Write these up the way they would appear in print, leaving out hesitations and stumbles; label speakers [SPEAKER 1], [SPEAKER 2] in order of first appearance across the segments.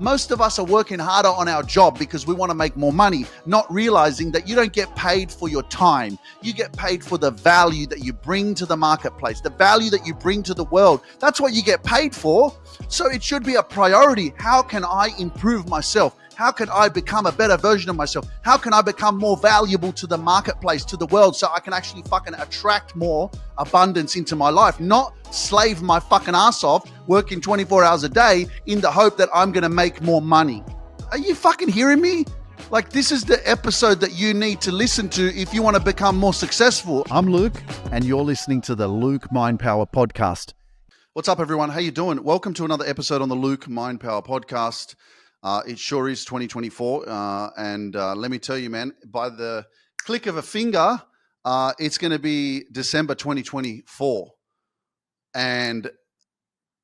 [SPEAKER 1] Most of us are working harder on our job because we want to make more money, not realizing that you don't get paid for your time. You get paid for the value that you bring to the marketplace, the value that you bring to the world. That's what you get paid for. So it should be a priority. How can I improve myself? How can I become a better version of myself? How can I become more valuable to the marketplace, to the world, so I can actually fucking attract more abundance into my life, not slave my fucking ass off working 24 hours a day in the hope that I'm going to make more money. Are you fucking hearing me? Like, this is the episode that you need to listen to if you want to become more successful. I'm Luke, and you're listening to the Luke Mind Power Podcast. What's up, everyone? How you doing? Welcome to another episode on the Luke Mind Power Podcast. It sure is 2024, and let me tell you, man, by the click of a finger, it's going to be December 2024. And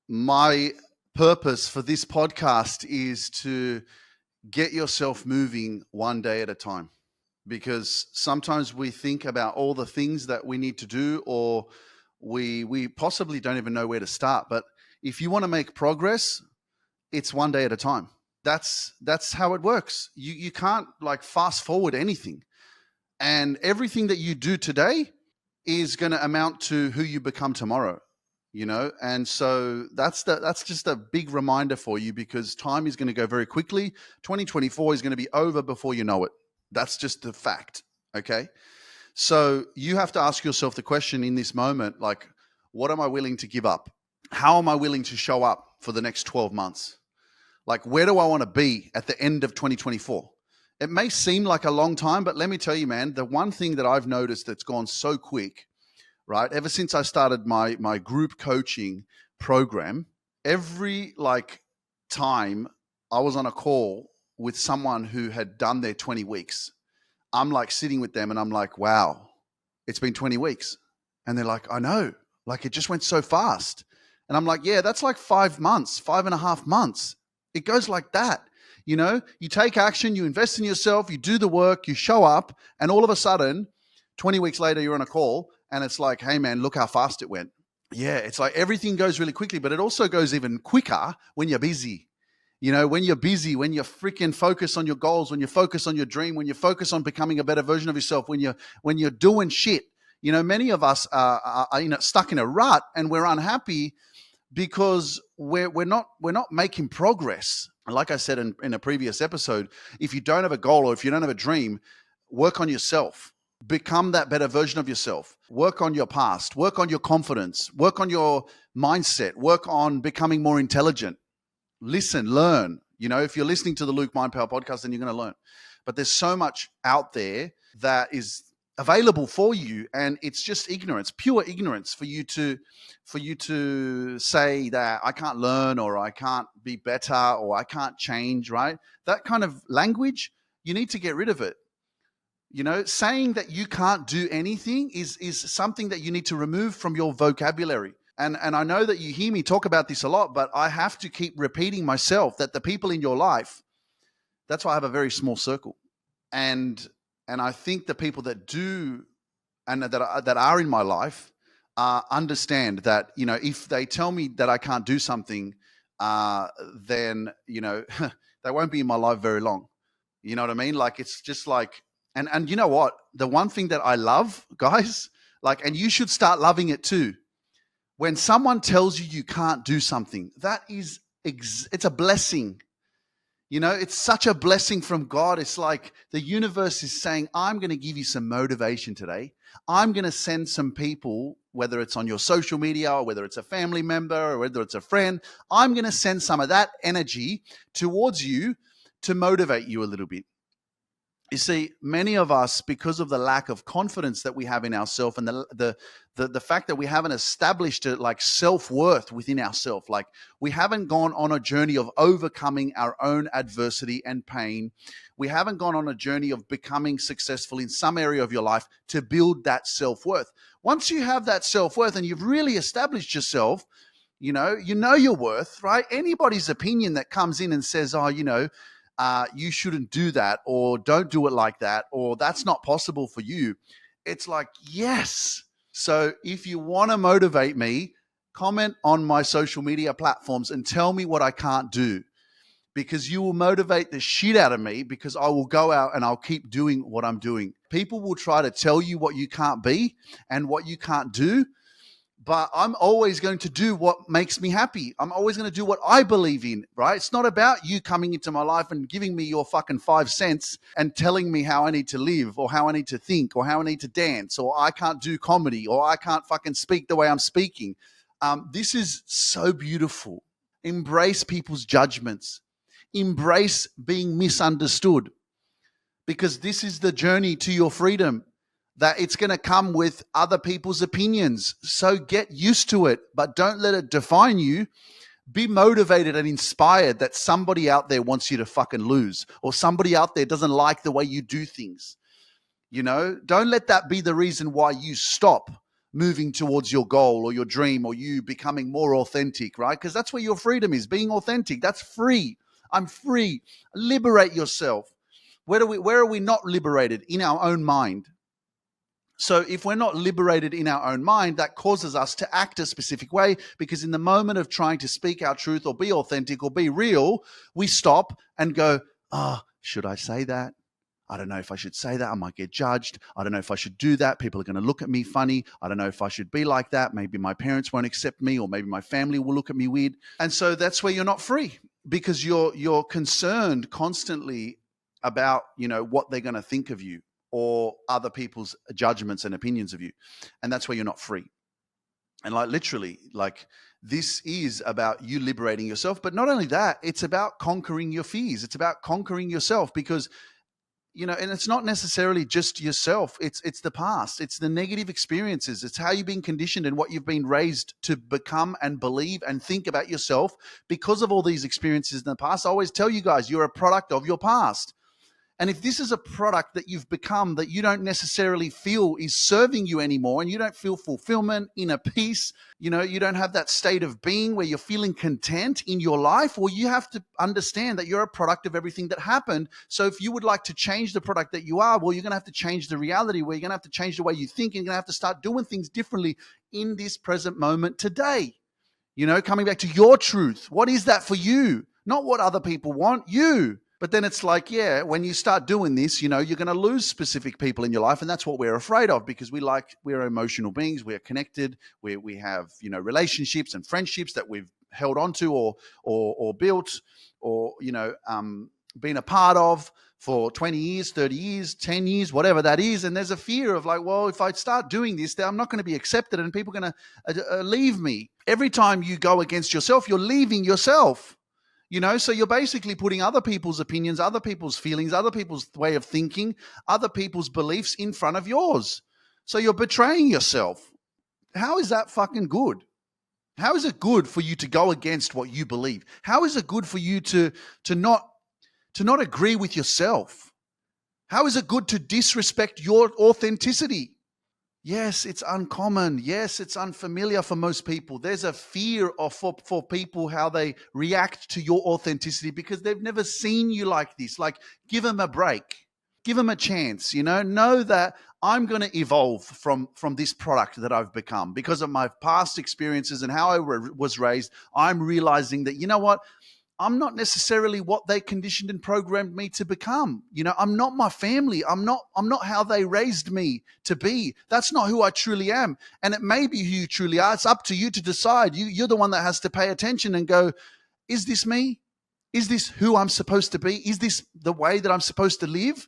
[SPEAKER 1] my purpose for this podcast is to get yourself moving one day at a time, because sometimes we think about all the things that we need to do, or we possibly don't even know where to start. But if you want to make progress, it's one day at a time. That's how it works. You can't like fast forward anything, and everything that you do today is going to amount to who you become tomorrow. You know, and so that's just a big reminder for you, because time is going to go very quickly. 2024 is going to be over before you know it. That's just the fact. Okay, so you have to ask yourself the question in this moment, like, what am I willing to give up? How am I willing to show up for the next 12 months? Like, where do I want to be at the end of 2024? It may seem like a long time, but let me tell you, man, the one thing that I've noticed that's gone so quick, right? Ever since I started my group coaching program, every time I was on a call with someone who had done their 20 weeks, I'm like sitting with them and I'm like, wow, it's been 20 weeks. And they're like, I know, like it just went so fast. And I'm like, yeah, that's like 5 months, 5.5 months. It goes like that. You know, you take action, you invest in yourself, you do the work, you show up, and all of a sudden, 20 weeks later, you're on a call and it's like, hey man, look how fast it went. Yeah, it's like everything goes really quickly, but it also goes even quicker when you're busy. You know, when you're busy, when you're freaking focused on your goals, when you focus on your dream, when you focus on becoming a better version of yourself, when you're doing shit. You know, many of us are stuck in a rut and we're unhappy because we're not making progress. Like I said in a previous episode, if you don't have a goal or if you don't have a dream, work on yourself. Become that better version of yourself. Work on your past. Work on your confidence. Work on your mindset. Work on becoming more intelligent. Listen, learn. You know, if you're listening to the Luke Mind Power podcast, then you're going to learn. But there's so much out there that is available for you, and it's just ignorance, pure ignorance for you to say that I can't learn, or I can't be better, or I can't change, right? That kind of language, you need to get rid of it. You know, saying that you can't do anything is something that you need to remove from your vocabulary. And I know that you hear me talk about this a lot, but I have to keep repeating myself that the people in your life, that's why I have a very small circle. And I think the people that do and that are in my life understand that, you know, if they tell me that I can't do something, then, you know, they won't be in my life very long. You know what I mean? Like, it's just like, and you know what? The one thing that I love, guys, like, and you should start loving it too. When someone tells you you can't do something, that is, it's a blessing. You know, it's such a blessing from God. It's like the universe is saying, I'm going to give you some motivation today. I'm going to send some people, whether it's on your social media or whether it's a family member or whether it's a friend, I'm going to send some of that energy towards you to motivate you a little bit. You see, many of us, because of the lack of confidence that we have in ourselves, and the fact that we haven't established a like self-worth within ourselves, like we haven't gone on a journey of overcoming our own adversity and pain. We haven't gone on a journey of becoming successful in some area of your life to build that self-worth. Once you have that self-worth and you've really established yourself, you know your worth, right? Anybody's opinion that comes in and says, oh, you know, you shouldn't do that, or don't do it like that, or that's not possible for you. It's like, yes. So if you want to motivate me, comment on my social media platforms and tell me what I can't do. because you will motivate the shit out of me, because I will go out and I'll keep doing what I'm doing. People will try to tell you what you can't be and what you can't do, but I'm always going to do what makes me happy. I'm always going to do what I believe in, right? It's not about you coming into my life and giving me your fucking 5 cents and telling me how I need to live or how I need to think or how I need to dance or I can't do comedy or I can't fucking speak the way I'm speaking. This is so beautiful. Embrace people's judgments. Embrace being misunderstood, because this is the journey to your freedom, that it's going to come with other people's opinions. So get used to it, but don't let it define you. Be motivated and inspired that somebody out there wants you to fucking lose, or somebody out there doesn't like the way you do things. Don't let that be the reason why you stop moving towards your goal or your dream or you becoming more authentic, right? Because that's where your freedom is, being authentic. That's free. I'm free. Liberate yourself. Where are we not liberated? In our own mind. So if we're not liberated in our own mind, that causes us to act a specific way, because in the moment of trying to speak our truth or be authentic or be real, we stop and go, should I say that? I don't know if I should say that. I might get judged. I don't know if I should do that. People are going to look at me funny. I don't know if I should be like that. Maybe my parents won't accept me, or maybe my family will look at me weird. And so that's where you're not free, because you're concerned constantly about, what they're going to think of you or other people's judgments and opinions of you. And that's where you're not free. And literally, this is about you liberating yourself. But not only that, it's about conquering your fears. It's about conquering yourself, because and it's not necessarily just yourself. It's the past. It's the negative experiences. It's how you've been conditioned and what you've been raised to become and believe and think about yourself because of all these experiences in the past. I always tell you guys, you're a product of your past. And if this is a product that you've become that you don't necessarily feel is serving you anymore, and you don't feel fulfillment, inner peace, you don't have that state of being where you're feeling content in your life, well, you have to understand that you're a product of everything that happened. So if you would like to change the product that you are, well, you're going to have to change the reality, where you're going to have to change the way you think, and you're going to have to start doing things differently in this present moment today. Coming back to your truth. What is that for you? Not what other people want, you. But then it's when you start doing this, you're going to lose specific people in your life. And that's what we're afraid of, because we're emotional beings. We're connected. We have, relationships and friendships that we've held onto or built or, been a part of for 20 years, 30 years, 10 years, whatever that is. And there's a fear of if I start doing this, then I'm not going to be accepted and people are going to leave me. Every time you go against yourself, you're leaving yourself. So you're basically putting other people's opinions, other people's feelings, other people's way of thinking, other people's beliefs in front of yours. So you're betraying yourself. How is that fucking good? How is it good for you to go against what you believe? How is it good for you to not agree with yourself? How is it good to disrespect your authenticity? Yes, it's uncommon. Yes, it's unfamiliar for most people. There's a fear for people how they react to your authenticity, because they've never seen you like this. Give them a break. Give them a chance, Know that I'm going to evolve from this product that I've become because of my past experiences and how I was raised. I'm realizing that, what? I'm not necessarily what they conditioned and programmed me to become. I'm not my family. I'm not how they raised me to be. That's not who I truly am. And it may be who you truly are. It's up to you to decide. You're the one that has to pay attention and go, is this me? Is this who I'm supposed to be? Is this the way that I'm supposed to live?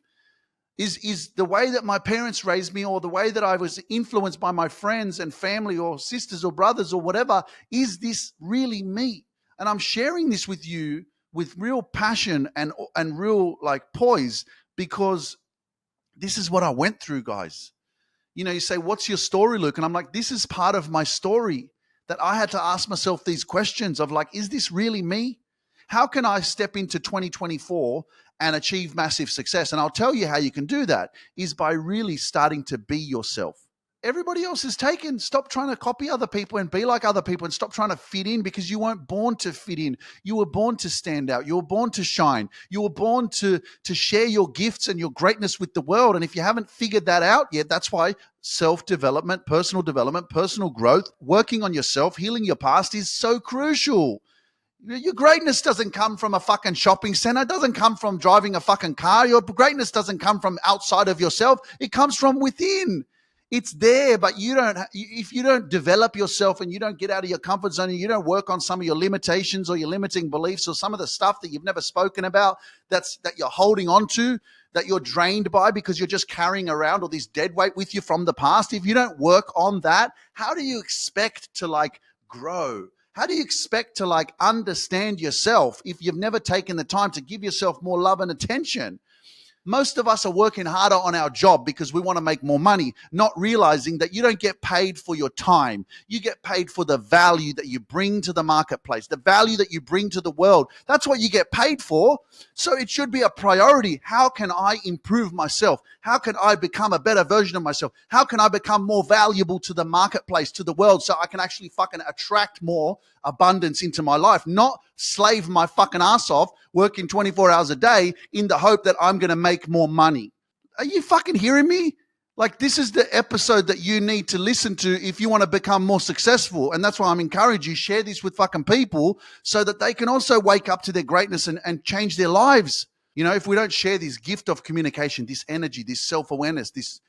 [SPEAKER 1] Is the way that my parents raised me, or the way that I was influenced by my friends and family or sisters or brothers or whatever, is this really me? And I'm sharing this with you with real passion and real poise, because this is what I went through, guys. You say, what's your story, Luke? And I'm like, this is part of my story, that I had to ask myself these questions of is this really me? How can I step into 2024 and achieve massive success? And I'll tell you how you can do that is by really starting to be yourself. Everybody else is taken. Stop trying to copy other people and be like other people, and stop trying to fit in, because you weren't born to fit in. You were born to stand out. You were born to shine. You were born to share your gifts and your greatness with the world. And if you haven't figured that out yet, that's why self-development, personal growth, working on yourself, healing your past is so crucial. Your greatness doesn't come from a fucking shopping center. It doesn't come from driving a fucking car. Your greatness doesn't come from outside of yourself. It comes from within. It's there, but you don't. If you don't develop yourself and you don't get out of your comfort zone and you don't work on some of your limitations or your limiting beliefs or some of the stuff that you've never spoken about, that you're holding on to, that you're drained by because you're just carrying around all this dead weight with you from the past. If you don't work on that, how do you expect to like grow? How do you expect to like understand yourself if you've never taken the time to give yourself more love and attention? Most of us are working harder on our job because we want to make more money, not realizing that you don't get paid for your time. You get paid for the value that you bring to the marketplace, the value that you bring to the world. That's what you get paid for. So it should be a priority. How can I improve myself? How can I become a better version of myself? How can I become more valuable to the marketplace, to the world, so I can actually fucking attract more abundance into my life, not slave my fucking ass off working 24 hours a day in the hope that I'm going to make more money. Are you fucking hearing me? Like, this is the episode that you need to listen to if you want to become more successful. And that's why I'm encouraging you, share this with fucking people so that they can also wake up to their greatness and change their lives. You know, if we don't share this gift of communication, this energy, this self-awareness, this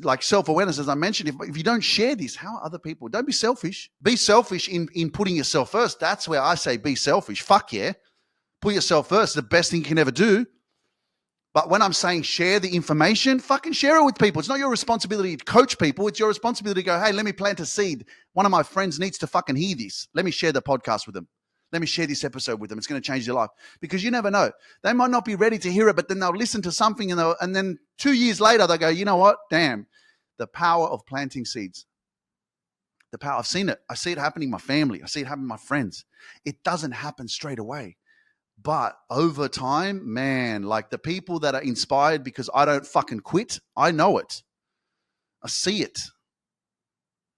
[SPEAKER 1] like self-awareness, as I mentioned, if you don't share this, how are other people? Don't be selfish. Be selfish in putting yourself first. That's where I say be selfish. Fuck yeah. Put yourself first. The best thing you can ever do. But when I'm saying share the information, fucking share it with people. It's not your responsibility to coach people. It's your responsibility to go, hey, let me plant a seed. One of my friends needs to fucking hear this. Let me share the podcast with them. Let me share this episode with them. It's going to change their life. Because you never know. They might not be ready to hear it, but then they'll listen to something and then 2 years later, they'll go, you know what? Damn, the power of planting seeds. The power, I've seen it. I see it happening in my family. I see it happening in my friends. It doesn't happen straight away. But over time, man, like the people that are inspired because I don't fucking quit, I know it. I see it.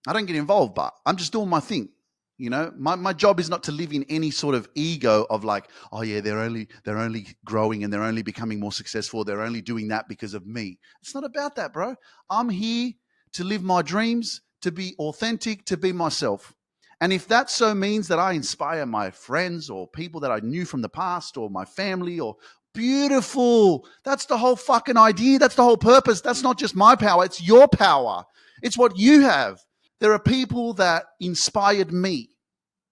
[SPEAKER 1] I don't get involved, but I'm just doing my thing. You know, my job is not to live in any sort of ego of like, oh yeah, they're only growing and they're only becoming more successful. They're only doing that because of me. It's not about that, bro. I'm here to live my dreams, to be authentic, to be myself. And if that so means that I inspire my friends or people that I knew from the past or my family, or beautiful, that's the whole fucking idea. That's the whole purpose. That's not just my power. It's your power. It's what you have. There are people that inspired me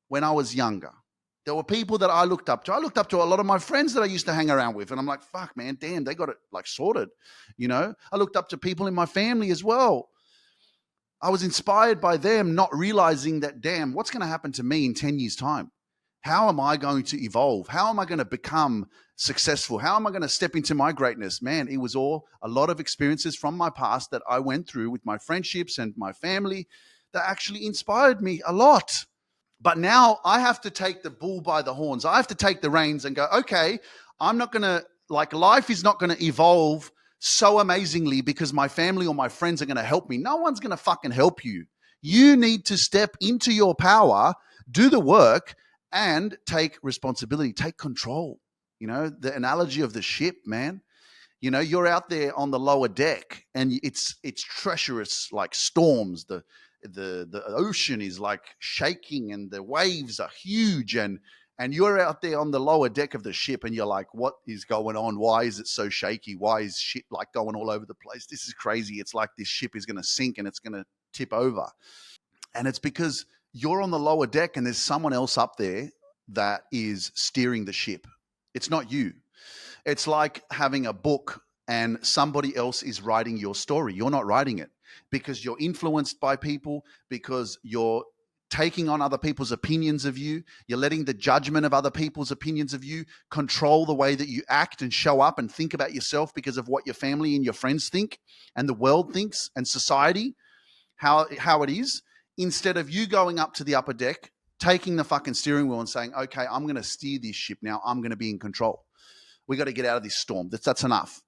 [SPEAKER 1] when I was younger. There were people that I looked up to. I looked up to a lot of my friends that I used to hang around with. And I'm like, fuck, man, damn, they got it like sorted. You know, I looked up to people in my family as well. I was inspired by them, not realizing that, damn, what's going to happen to me in 10 years' time? How am I going to evolve? How am I going to become successful? How am I going to step into my greatness? Man, it was all a lot of experiences from my past that I went through with my friendships and my family that actually inspired me a lot. But now I have to take the bull by the horns. I have to take the reins and go, okay, I'm not going to, like, life is not going to evolve so amazingly because my family or my friends are going to help me. No one's going to fucking help you. You need to step into your power, do the work, and take responsibility, take control. You know, the analogy of the ship, man. You know, you're out there on the lower deck and it's treacherous, like storms. The ocean is like shaking and the waves are huge, and you're out there on the lower deck of the ship and you're like, what is going on? Why is it so shaky? Why is shit like going all over the place? This is crazy. It's like this ship is going to sink and it's going to tip over. And it's because you're on the lower deck and there's someone else up there that is steering the ship. It's not you. It's like having a book and somebody else is writing your story. You're not writing it because you're influenced by people, because you're taking on other people's opinions of you. You're letting the judgment of other people's opinions of you control the way that you act and show up and think about yourself because of what your family and your friends think and the world thinks and society, how it is, instead of you going up to the upper deck, taking the fucking steering wheel and saying, okay, I'm going to steer this ship now. I'm going to be in control. We got to get out of this storm. That's enough.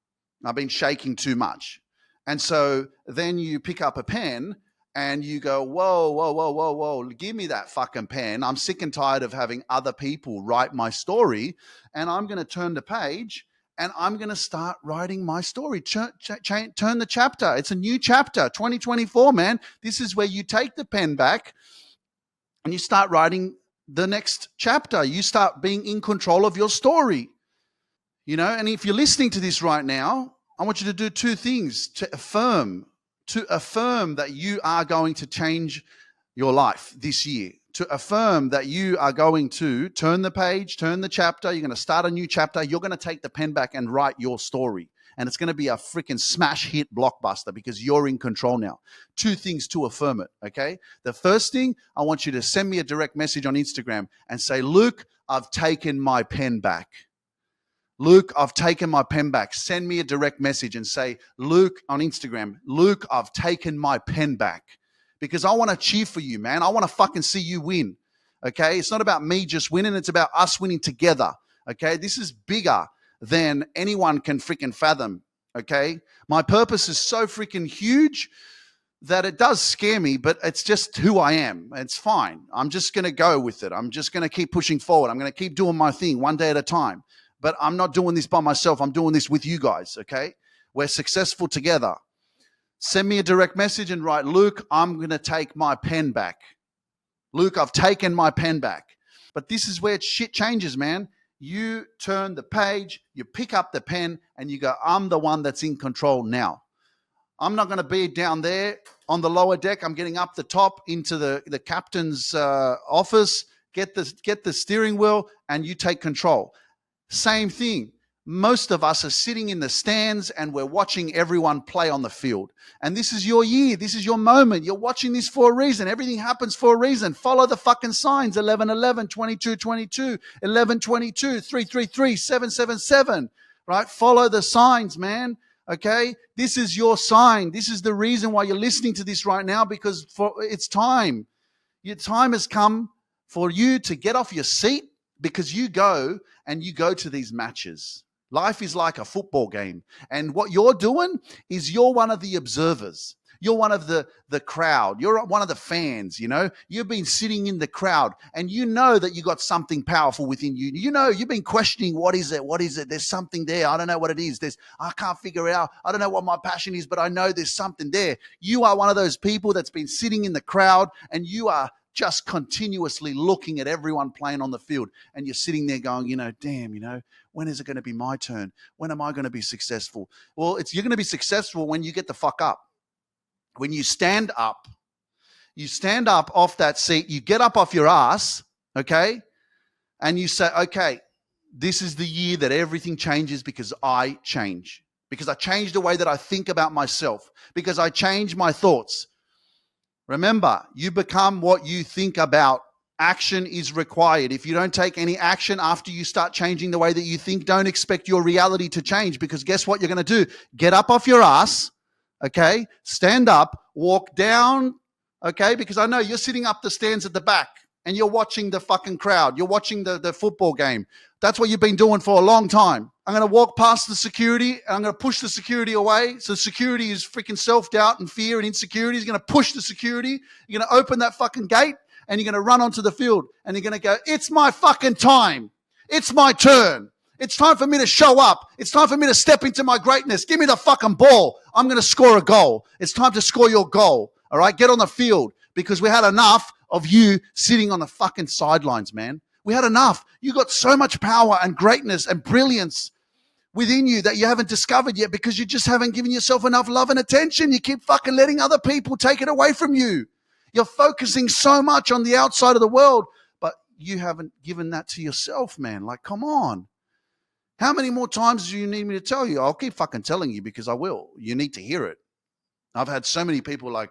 [SPEAKER 1] I've been shaking too much. And so then you pick up a pen and you go, whoa, whoa, whoa, whoa, whoa, give me that fucking pen. I'm sick and tired of having other people write my story. And I'm going to turn the page and I'm going to start writing my story. Turn the chapter. It's a new chapter, 2024, man. This is where you take the pen back and you start writing the next chapter. You start being in control of your story. And if you're listening to this right now, I want you to do two things to affirm that you are going to change your life this year, to affirm that you are going to turn the page, turn the chapter. You're going to start a new chapter. You're going to take the pen back and write your story. And it's going to be a freaking smash hit blockbuster because you're in control now. Two things to affirm it, okay? The first thing, I want you to send me a direct message on Instagram and say, Luke, I've taken my pen back. Luke, I've taken my pen back. Send me a direct message and say, Luke, on Instagram, Luke, I've taken my pen back. Because I want to cheer for you, man. I want to fucking see you win. Okay? It's not about me just winning. It's about us winning together. Okay? This is bigger than anyone can freaking fathom. Okay? My purpose is so freaking huge that it does scare me, but it's just who I am. It's fine. I'm just going to go with it. I'm just going to keep pushing forward. I'm going to keep doing my thing one day at a time. But I'm not doing this by myself. I'm doing this with you guys, okay? We're successful together. Send me a direct message and write, Luke, I'm going to take my pen back. Luke, I've taken my pen back. But this is where shit changes, man. You turn the page, you pick up the pen, and you go, I'm the one that's in control now. I'm not going to be down there on the lower deck. I'm getting up the top into the captain's office, get the steering wheel, and you take control. Same thing. Most of us are sitting in the stands and we're watching everyone play on the field. And this is your year. This is your moment. You're watching this for a reason. Everything happens for a reason. Follow the fucking signs. 11-11, 22-22, 11-22, 3-3-3, 7-7-7. Right? Follow the signs, man. Okay? This is your sign. This is the reason why you're listening to this right now, because it's time. Your time has come for you to get off your seat, because you go to these matches. Life is like a football game. And what you're doing is you're one of the observers. You're one of the crowd. You're one of the fans, You've been sitting in the crowd and you know that you got something powerful within you. You've been questioning, what is it? What is it? There's something there. I don't know what it is. I can't figure it out. I don't know what my passion is, but I know there's something there. You are one of those people that's been sitting in the crowd and you are just continuously looking at everyone playing on the field, and you're sitting there going, damn, when is it going to be my turn? When am I going to be successful? Well, you're going to be successful when you get the fuck up. When you stand up off that seat, you get up off your ass, okay? And you say, okay, this is the year that everything changes because I change. Because I change the way that I think about myself. Because I change my thoughts. Remember, you become what you think about. Action is required. If you don't take any action after you start changing the way that you think, don't expect your reality to change, because guess what you're going to do? Get up off your ass, okay? Stand up, walk down, okay? Because I know you're sitting up the stands at the back and you're watching the fucking crowd. You're watching the football game. That's what you've been doing for a long time. I'm going to walk past the security and I'm going to push the security away. So security is freaking self-doubt and fear and insecurity. He's going to push the security. You're going to open that fucking gate and you're going to run onto the field and you're going to go, it's my fucking time. It's my turn. It's time for me to show up. It's time for me to step into my greatness. Give me the fucking ball. I'm going to score a goal. It's time to score your goal. All right? Get on the field, because we had enough of you sitting on the fucking sidelines, man. We had enough. You got so much power and greatness and brilliance within you that you haven't discovered yet, because you just haven't given yourself enough love and attention. You keep fucking letting other people take it away from you. You're focusing so much on the outside of the world, but you haven't given that to yourself, man. Like, come on. How many more times do you need me to tell you? I'll keep fucking telling you, because I will. You need to hear it. I've had so many people like,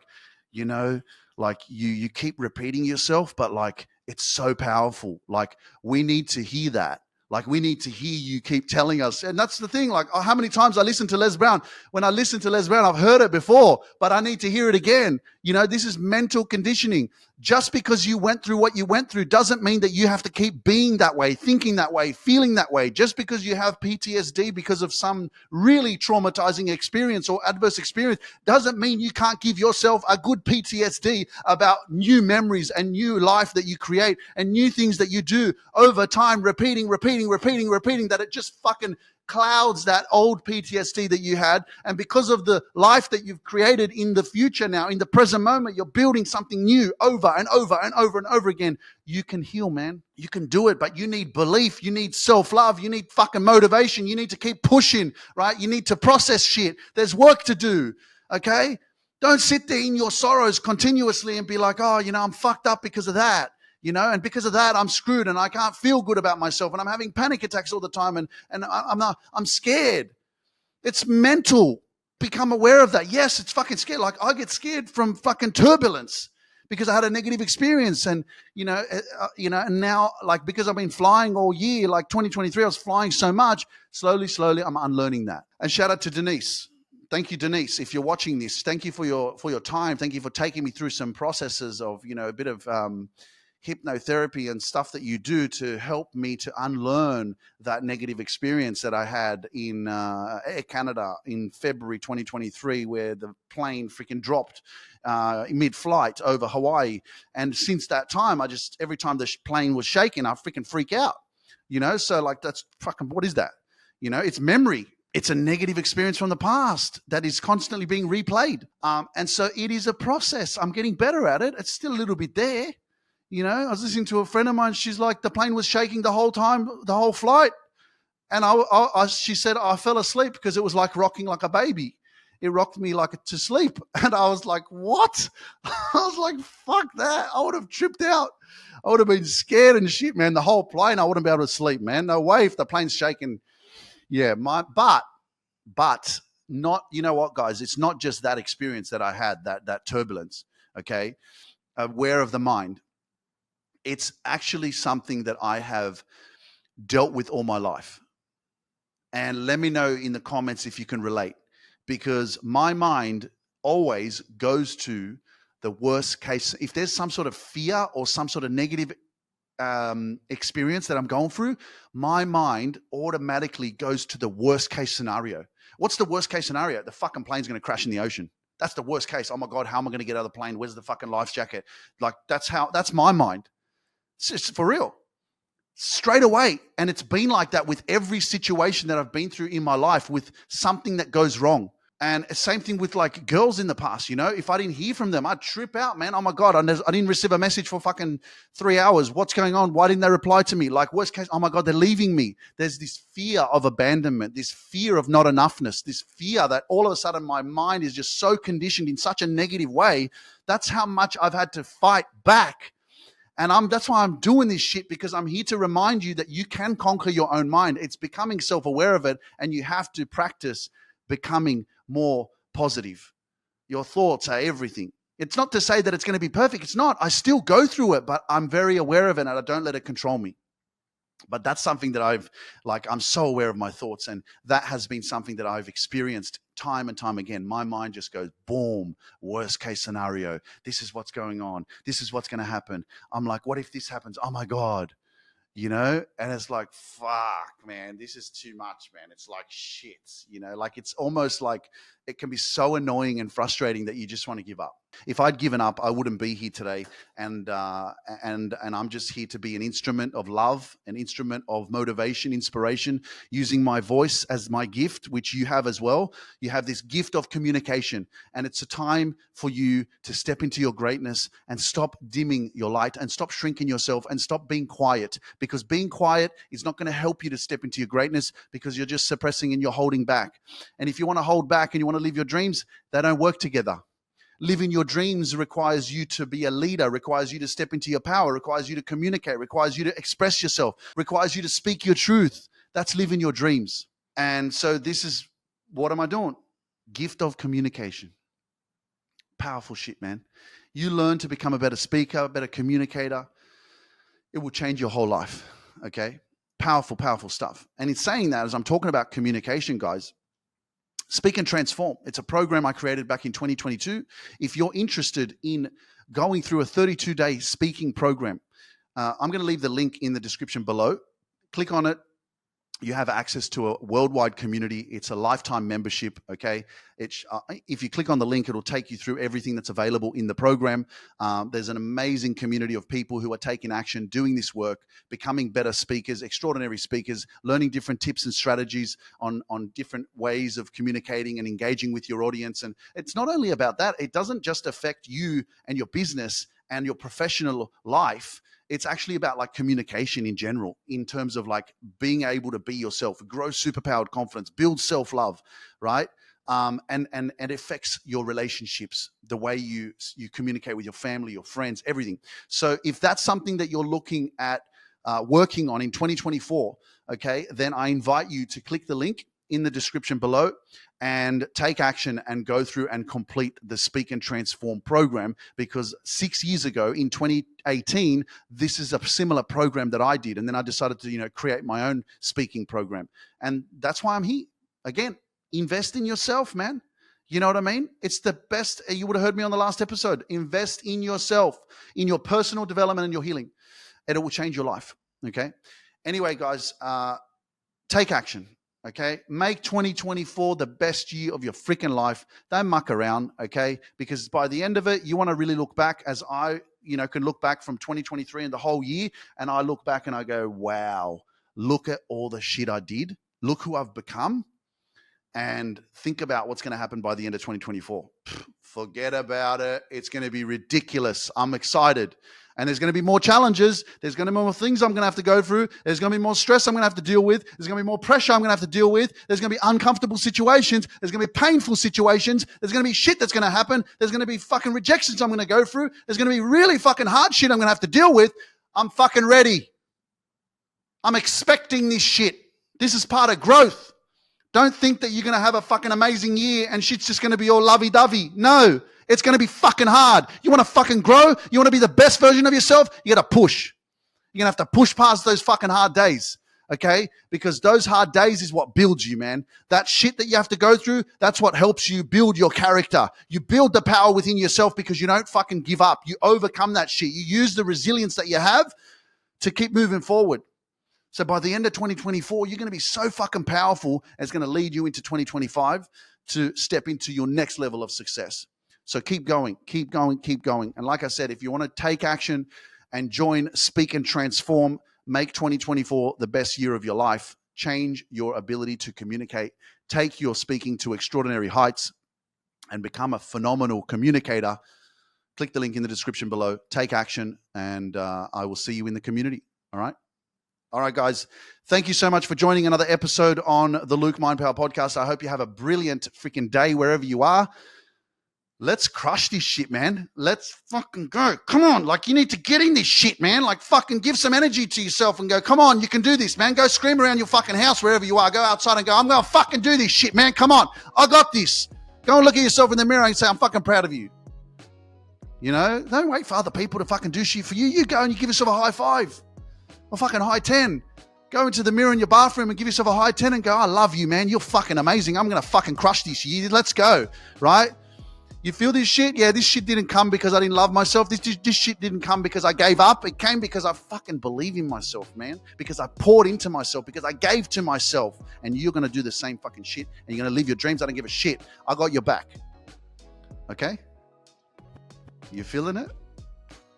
[SPEAKER 1] you keep repeating yourself, but like, it's so powerful. Like, we need to hear that. Like, we need to hear you keep telling us. And that's the thing. Like, how many times I listen to Les Brown. When I listen to Les Brown, I've heard it before, but I need to hear it again. This is mental conditioning. Just because you went through what you went through doesn't mean that you have to keep being that way, thinking that way, feeling that way. Just because you have PTSD because of some really traumatizing experience or adverse experience doesn't mean you can't give yourself a good PTSD about new memories and new life that you create and new things that you do over time, repeating, that it just fucking clouds that old PTSD that you had. And because of the life that you've created in the future now, in the present moment, you're building something new over and over and over and over again. You can heal, man. You can do it, but you need belief. You need self-love. You need fucking motivation. You need to keep pushing, right? You need to process shit. There's work to do, okay? Don't sit there in your sorrows continuously and be like, oh, I'm fucked up because of that, and because of that, I'm screwed and I can't feel good about myself and I'm having panic attacks all the time and I'm scared. It's mental. Become aware of that. Yes, it's fucking scared. Like I get scared from fucking turbulence because I had a negative experience and, and now like because I've been flying all year, like 2023, I was flying so much, slowly, I'm unlearning that. And shout out to Denise. Thank you, Denise. If you're watching this, thank you for your time. Thank you for taking me through some processes of, a bit of hypnotherapy and stuff that you do to help me to unlearn that negative experience that I had in Air Canada in February 2023, where the plane freaking dropped mid-flight over Hawaii. And since that time, every time the plane was shaking, I freaking freak out, So like, that's fucking, what is that? It's memory. It's a negative experience from the past that is constantly being replayed. And so it is a process. I'm getting better at it. It's still a little bit there. I was listening to a friend of mine. She's like, the plane was shaking the whole time, the whole flight. And she said, I fell asleep because it was like rocking like a baby. It rocked me like to sleep. And I was like, what? I was like, fuck that. I would have tripped out. I would have been scared and shit, man. The whole plane, I wouldn't be able to sleep, man. No way if the plane's shaking. Yeah, but not, you know what, guys? It's not just that experience that I had, that turbulence, okay? Aware of the mind. It's actually something that I have dealt with all my life. And let me know in the comments if you can relate, because my mind always goes to the worst case. If there's some sort of fear or some sort of negative experience that I'm going through, my mind automatically goes to the worst case scenario. What's the worst case scenario? The fucking plane's going to crash in the ocean. That's the worst case. Oh my God, how am I going to get out of the plane? Where's the fucking life jacket? Like that's my mind. It's just for real. Straight away. And it's been like that with every situation that I've been through in my life with something that goes wrong. And same thing with like girls in the past, if I didn't hear from them, I'd trip out, man. Oh my God, I didn't receive a message for fucking 3 hours. What's going on? Why didn't they reply to me? Like worst case, oh my God, they're leaving me. There's this fear of abandonment, this fear of not enoughness, this fear that all of a sudden my mind is just so conditioned in such a negative way. That's how much I've had to fight back. And that's why I'm doing this shit, because I'm here to remind you that you can conquer your own mind. It's becoming self-aware of it, and you have to practice becoming more positive. Your thoughts are everything. It's not to say that it's going to be perfect. It's not. I still go through it, but I'm very aware of it and I don't let it control me. But that's something that I'm so aware of my thoughts, and that has been something that I've experienced time and time again. My mind just goes, boom, worst case scenario. This is what's going on. This is what's going to happen. I'm like, what if this happens? Oh my God. And it's like, fuck, man, this is too much, man. It's like shit, like it's almost like it can be so annoying and frustrating that you just want to give up. If I'd given up, I wouldn't be here today. And I'm just here to be an instrument of love, an instrument of motivation, inspiration, using my voice as my gift, which you have as well. You have this gift of communication, and it's a time for you to step into your greatness and stop dimming your light and stop shrinking yourself and stop being quiet, because being quiet is not going to help you to step into your greatness, because you're just suppressing and you're holding back. And if you want to hold back and you want to live your dreams, they don't work together. Living your dreams requires you to be a leader, requires you to step into your power, requires you to communicate, requires you to express yourself, requires you to speak your truth. That's living your dreams. And so this is, what am I doing? Gift of communication. Powerful shit, man. You learn to become a better speaker, a better communicator. It will change your whole life, okay? Powerful, powerful stuff. And in saying that, as I'm talking about communication, guys, Speak and Transform. It's a program I created back in 2022. If you're interested in going through a 32-day speaking program, I'm going to leave the link in the description below. Click on it. you have access to a worldwide community. It's a lifetime membership, okay? If you click on the link, it'll take you through everything that's available in the program. There's an amazing community of people who are taking action, doing this work, becoming better speakers, extraordinary speakers, learning different tips and strategies on different ways of communicating and engaging with your audience. And it's not only about that. It doesn't just affect you and your business and your professional life. It's actually about like communication in general, in terms of like being able to be yourself, grow superpowered confidence, build self-love, right? And it affects your relationships, the way you communicate with your family, your friends, everything. So if that's something that you're looking at working on in 2024, okay, then I invite you to click the link in the description below and take action and go through and complete the Speak and Transform program, because 6 years ago in 2018, this is a similar program that I did. And then I decided to, create my own speaking program. And that's why I'm here. Again, invest in yourself, man. You know what I mean? It's the best. You would have heard me on the last episode. Invest in yourself, in your personal development and your healing. And it will change your life. Okay. Anyway, guys, take action. Okay, make 2024 the best year of your freaking life. Don't muck around, okay? Because by the end of it, you want to really look back, as I, can look back from 2023 and the whole year, and I look back and I go, wow, look at all the shit I did. Look who I've become. And think about what's going to happen by the end of 2024. Forget about it. It's going to be ridiculous. I'm excited. And there's going to be more challenges. There's going to be more things I'm going to have to go through. There's going to be more stress I'm going to have to deal with. There's going to be more pressure I'm going to have to deal with. There's going to be uncomfortable situations. There's going to be painful situations. There's going to be shit that's going to happen. There's going to be fucking rejections I'm going to go through. There's going to be really fucking hard shit I'm going to have to deal with. I'm fucking ready. I'm expecting this shit. This is part of growth. Don't think that you're going to have a fucking amazing year and shit's just going to be all lovey-dovey. No, it's going to be fucking hard. You want to fucking grow? You want to be the best version of yourself? You got to push. You're going to have to push past those fucking hard days, okay? Because those hard days is what builds you, man. That shit that you have to go through, that's what helps you build your character. You build the power within yourself because you don't fucking give up. You overcome that shit. You use the resilience that you have to keep moving forward. So by the end of 2024, you're going to be so fucking powerful, and it's going to lead you into 2025 to step into your next level of success. So keep going, keep going, keep going. And like I said, if you want to take action and join Speak and Transform, make 2024 the best year of your life, change your ability to communicate, take your speaking to extraordinary heights, and become a phenomenal communicator, click the link in the description below, take action, and I will see you in the community. All right? All right, guys. Thank you so much for joining another episode on the Luke Mind Power Podcast. I hope you have a brilliant freaking day wherever you are. Let's crush this shit, man. Let's fucking go. Come on. Like, you need to get in this shit, man. Like, fucking give some energy to yourself and go, come on, you can do this, man. Go scream around your fucking house wherever you are. Go outside and go, I'm going to fucking do this shit, man. Come on. I got this. Go and look at yourself in the mirror and say, I'm fucking proud of you. Don't wait for other people to fucking do shit for you. You go and you give yourself a high five. A fucking high 10. Go into the mirror in your bathroom and give yourself a high 10 and go, I love you, man. You're fucking amazing. I'm going to fucking crush this year. Let's go, right? You feel this shit? Yeah, this shit didn't come because I didn't love myself. This shit didn't come because I gave up. It came because I fucking believe in myself, man. Because I poured into myself. Because I gave to myself. And you're going to do the same fucking shit. And you're going to live your dreams. I don't give a shit. I got your back. Okay? You feeling it?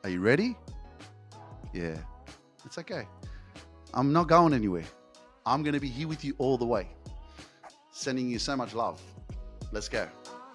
[SPEAKER 1] Are you ready? Yeah. It's okay. I'm not going anywhere. I'm going to be here with you all the way. Sending you so much love. Let's go.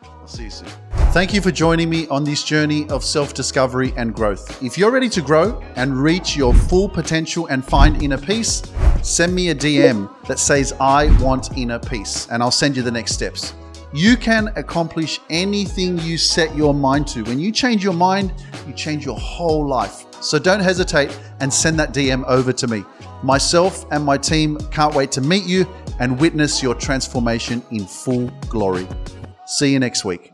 [SPEAKER 1] I'll see you soon. Thank you for joining me on this journey of self-discovery and growth. If you're ready to grow and reach your full potential and find inner peace, send me a DM that says, I want inner peace, and I'll send you the next steps. You can accomplish anything you set your mind to. When you change your mind, you change your whole life. So don't hesitate and send that DM over to me. Myself and my team can't wait to meet you and witness your transformation in full glory. See you next week.